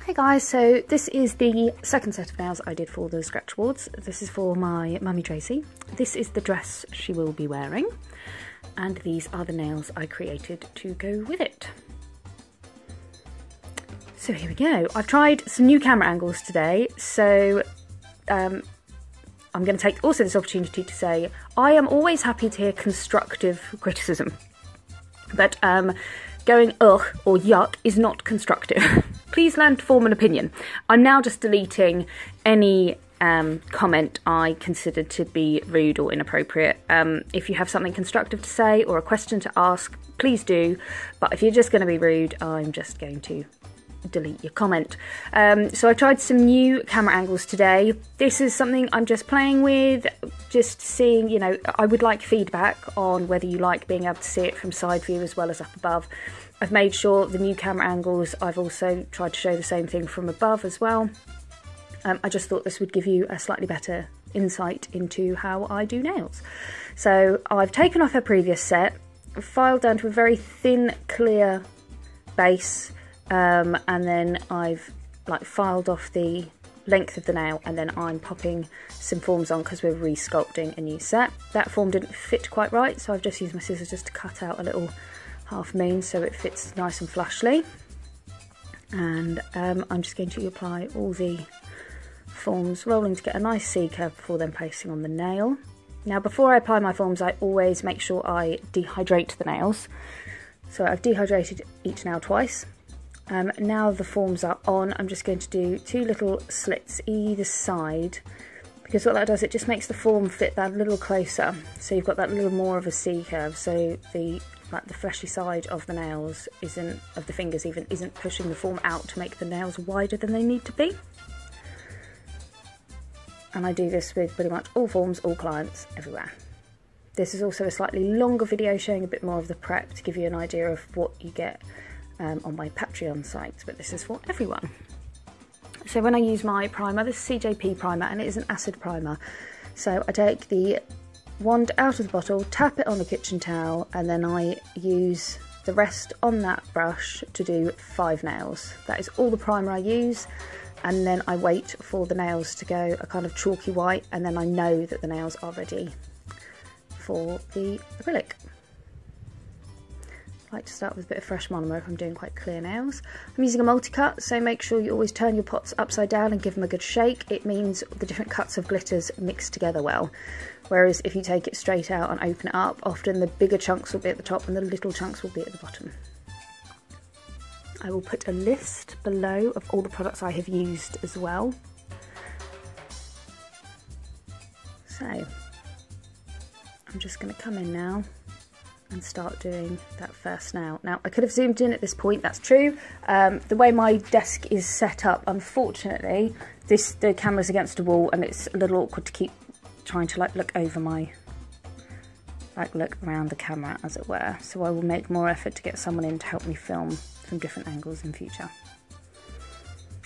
Hey guys, so this is the second set of nails I did for the scratch boards. This is for my mummy Tracy. This is the dress she will be wearing, and these are the nails I created to go with it. So here we go. I've tried some new camera angles today, so I'm going to take also this opportunity to say I am always happy to hear constructive criticism, but going ugh or yuck is not constructive. Please learn to form an opinion. I'm now just deleting any comment I considered to be rude or inappropriate. If you have something constructive to say or a question to ask, please do. But if you're just going to be rude, I'm just going to delete your comment. So I've tried some new camera angles today. This is something I'm just playing with, just seeing, you know, I would like feedback on whether you like being able to see it from side view as well as up above. I've made sure the new camera angles, I've also tried to show the same thing from above as well. I just thought this would give you a slightly better insight into how I do nails. So I've taken off her previous set, filed down to a very thin, clear base, and then I've filed off the length of the nail, and then I'm popping some forms on because we're re-sculpting a new set. That form didn't fit quite right, so I've just used my scissors just to cut out a little half moon so it fits nice and flushly. And I'm just going to apply all the forms, rolling to get a nice C curve before then placing on the nail. Now before I apply my forms, I always make sure I dehydrate the nails. So I've dehydrated each nail twice. Now the forms are on, I'm just going to do 2 little slits either side, because what that does, it just makes the form fit that a little closer. So you've got that little more of a C curve, so the fleshy side of the nails of the fingers isn't pushing the form out to make the nails wider than they need to be. And I do this with pretty much all forms, all clients, everywhere. This is also a slightly longer video showing a bit more of the prep to give you an idea of what you get on my Patreon site, but this is for everyone. So when I use my primer, this is CJP primer, and it is an acid primer. So I take the wand out of the bottle, tap it on the kitchen towel, and then I use the rest on that brush to do 5 nails. That is all the primer I use, and then I wait for the nails to go a kind of chalky white, and then I know that the nails are ready for the acrylic. I like to start with a bit of fresh monomer if I'm doing quite clear nails. I'm using a multi-cut, so make sure you always turn your pots upside down and give them a good shake. It means the different cuts of glitters mix together well. Whereas if you take it straight out and open it up, often the bigger chunks will be at the top and the little chunks will be at the bottom. I will put a list below of all the products I have used as well. So I'm just going to come in now and start doing that first nail. Now I could have zoomed in at this point, that's true. The way my desk is set up, unfortunately, the camera's against a wall and it's a little awkward to keep trying to look over my, look around the camera as it were. So I will make more effort to get someone in to help me film from different angles in future.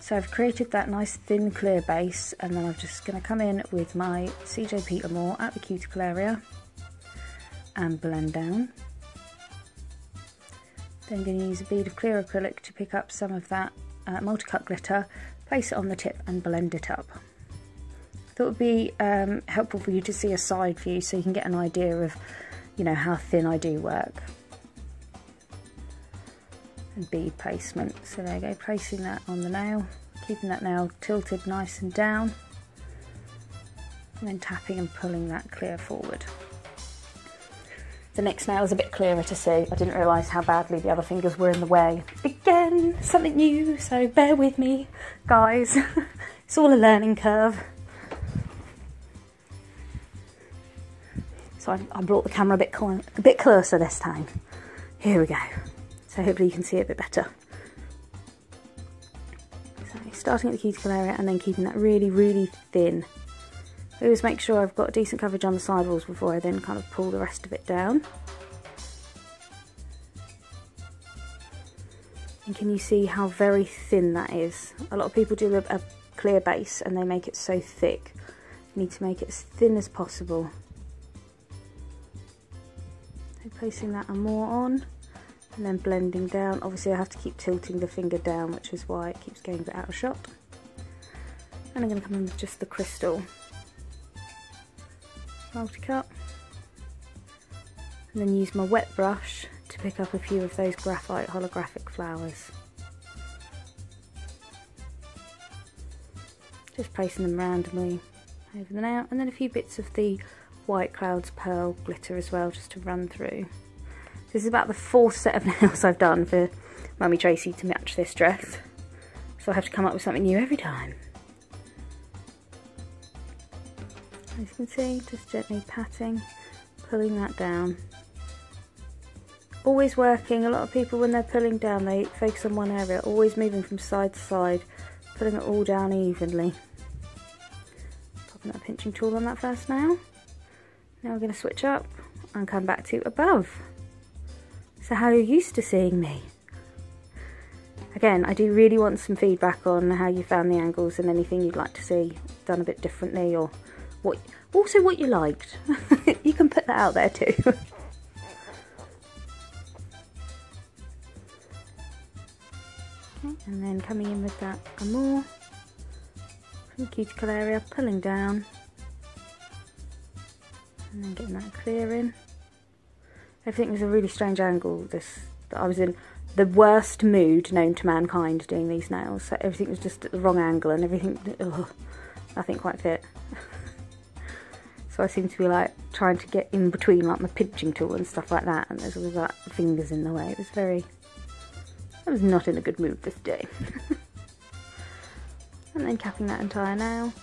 So I've created that nice thin clear base, and then I'm just going to come in with my CJP Amor at the cuticle area and blend down. Then I'm going to use a bead of clear acrylic to pick up some of that multi-cut glitter, place it on the tip and blend it up. I thought it would be helpful for you to see a side view so you can get an idea of, you know, how thin I do work. And bead placement. So there you go, placing that on the nail, keeping that nail tilted nice and down, and then tapping and pulling that clear forward. The next nail is a bit clearer to see. I didn't realise how badly the other fingers were in the way. Again, something new, so bear with me, guys. It's all a learning curve. So I brought the camera a bit closer this time. Here we go. So hopefully you can see it a bit better. So starting at the cuticle area and then keeping that really, really thin. I always make sure I've got decent coverage on the sidewalls before I then kind of pull the rest of it down. And can you see how very thin that is? A lot of people do a clear base and they make it so thick. You need to make it as thin as possible. So placing that Amor on, And then blending down. Obviously I have to keep tilting the finger down, which is why it keeps getting a bit out of shot. And I'm going to come in with just the crystal multi-cut. And then use my wet brush to pick up a few of those graphite holographic flowers. Just placing them randomly over the nail, and then a few bits of the White Clouds Pearl glitter as well, just to run through. This is about the 4th set of nails I've done for Mummy Tracy to match this dress, so I have to come up with something new every time. As you can see, just gently patting, pulling that down. Always working. A lot of people, when they're pulling down, they focus on one area, always moving from side to side, putting it all down evenly. Popping that pinching tool on that first nail. Now we're going to switch up and come back to above. So how you're used to seeing me. Again, I do really want some feedback on how you found the angles and anything you'd like to see done a bit differently, or what you liked. You can put that out there too. Okay, and then coming in with that Amor from the cuticle area, pulling down, and then getting that clear in. Everything was a really strange angle. I was in the worst mood known to mankind doing these nails, so everything was just at the wrong angle, and everything, nothing quite fit. So I seem to be like trying to get in between like my pinching tool and stuff like that, and there's always like fingers in the way. I was not in a good mood this day. And then capping that entire nail,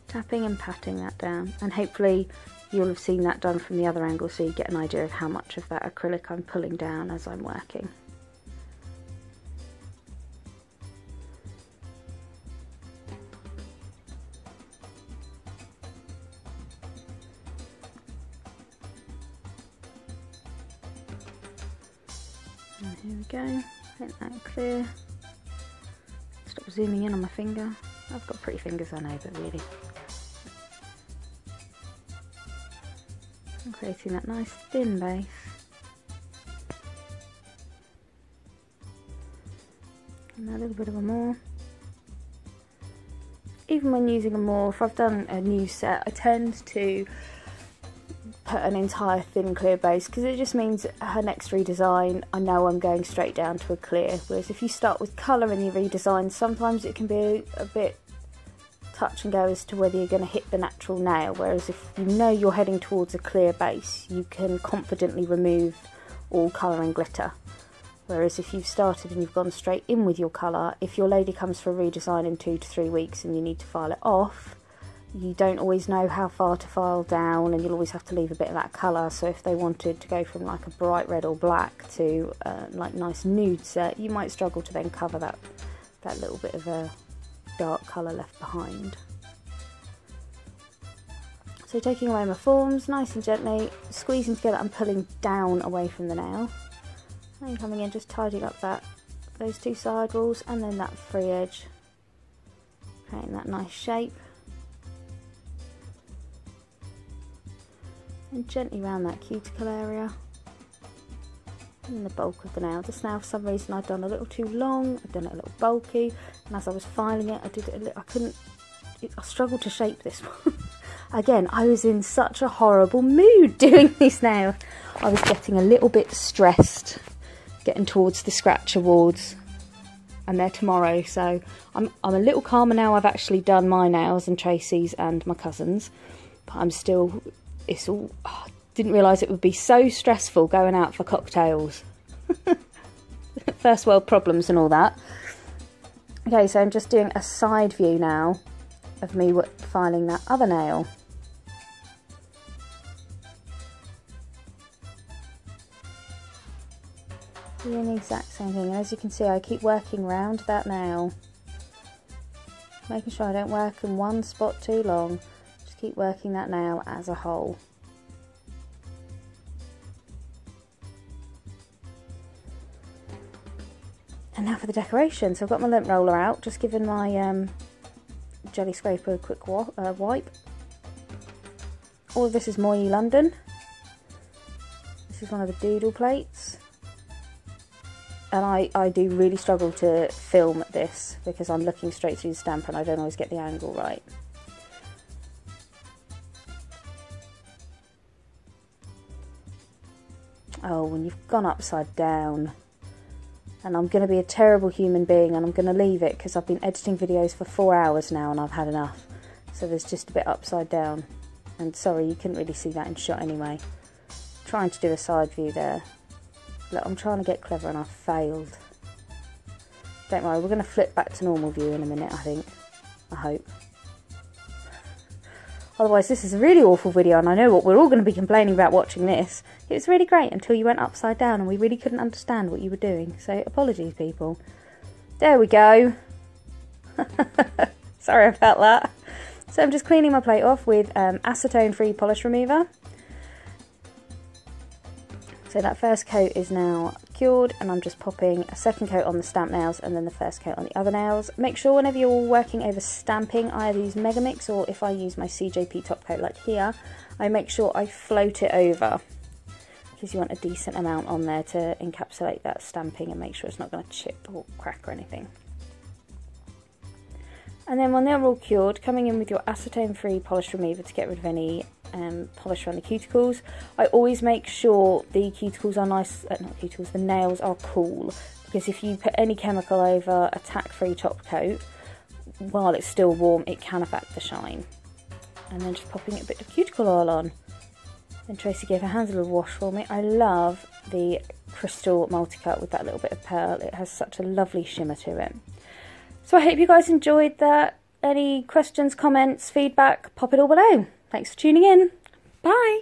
tapping and patting that down, and hopefully you'll have seen that done from the other angle, so you get an idea of how much of that acrylic I'm pulling down as I'm working. And here we go, let that clear. Stop zooming in on my finger. I've got pretty fingers, I know, but really. And creating that nice thin base. And a little bit of Amor. Even when using Amor, if I've done a new set, I tend to put an entire thin clear base, because it just means her next redesign, I know I'm going straight down to a clear. Whereas if you start with colour in your redesign, sometimes it can be a bit touch and go as to whether you're going to hit the natural nail. Whereas if you know you're heading towards a clear base, you can confidently remove all colour and glitter. Whereas if you've started and you've gone straight in with your colour, if your lady comes for a redesign in 2 to 3 weeks and you need to file it off, you don't always know how far to file down, and you'll always have to leave a bit of that colour. So if they wanted to go from like a bright red or black to like nice nude set, you might struggle to then cover that little bit of a dark colour left behind. So taking away my forms nice and gently, squeezing together and pulling down away from the nail, and coming in just tidying up those 2 side walls, and then that free edge, creating that nice shape. And gently round that cuticle area, and the bulk of the nail. This nail, for some reason, I'd done a little too long, I'd done it a little bulky, and as I was filing it, I did it a little, I struggled to shape this one. Again, I was in such a horrible mood doing these nails. I was getting a little bit stressed, getting towards the scratch awards, and they're tomorrow, so I'm a little calmer now. I've actually done my nails and Tracy's and my cousin's, but I'm still, didn't realise it would be so stressful going out for cocktails. First world problems and all that. Okay, so I'm just doing a side view now of me filing that other nail. Doing the exact same thing, and as you can see, I keep working round that nail, making sure I don't work in one spot too long. Just keep working that nail as a whole. And now for the decoration. So I've got my lint roller out, just giving my jelly scraper a quick wipe. All of this is Moy London. This is one of the doodle plates. and I do really struggle to film this because I'm looking straight through the stamp and I don't always get the angle right. Oh, when you've gone upside down. And I'm going to be a terrible human being and I'm going to leave it because I've been editing videos for 4 hours now and I've had enough. So there's just a bit upside down. And sorry, you couldn't really see that in shot anyway. Trying to do a side view there. Look, I'm trying to get clever and I've failed. Don't worry, we're going to flip back to normal view in a minute, I think. I hope. Otherwise, this is a really awful video and I know what we're all going to be complaining about watching this. It was really great until you went upside down and we really couldn't understand what you were doing. So, apologies, people. There we go. Sorry about that. So, I'm just cleaning my plate off with acetone-free polish remover. So that first coat is now cured and I'm just popping a second coat on the stamp nails and then the first coat on the other nails. Make sure whenever you're working over stamping, I either use Megamix or if I use my CJP top coat like here, I make sure I float it over because you want a decent amount on there to encapsulate that stamping and make sure it's not going to chip or crack or anything. And then when they're all cured, coming in with your acetone-free polish remover to get rid of any polish around the cuticles. I always make sure the cuticles are nice, not cuticles, the nails are cool, because if you put any chemical over a tack-free top coat while it's still warm, it can affect the shine. And then just popping a bit of cuticle oil on. Then Tracy gave her hands a little wash for me. I love the crystal multi-cut with that little bit of pearl. It has such a lovely shimmer to it. So I hope you guys enjoyed that. Any questions, comments, feedback, pop it all below. Thanks for tuning in. Bye.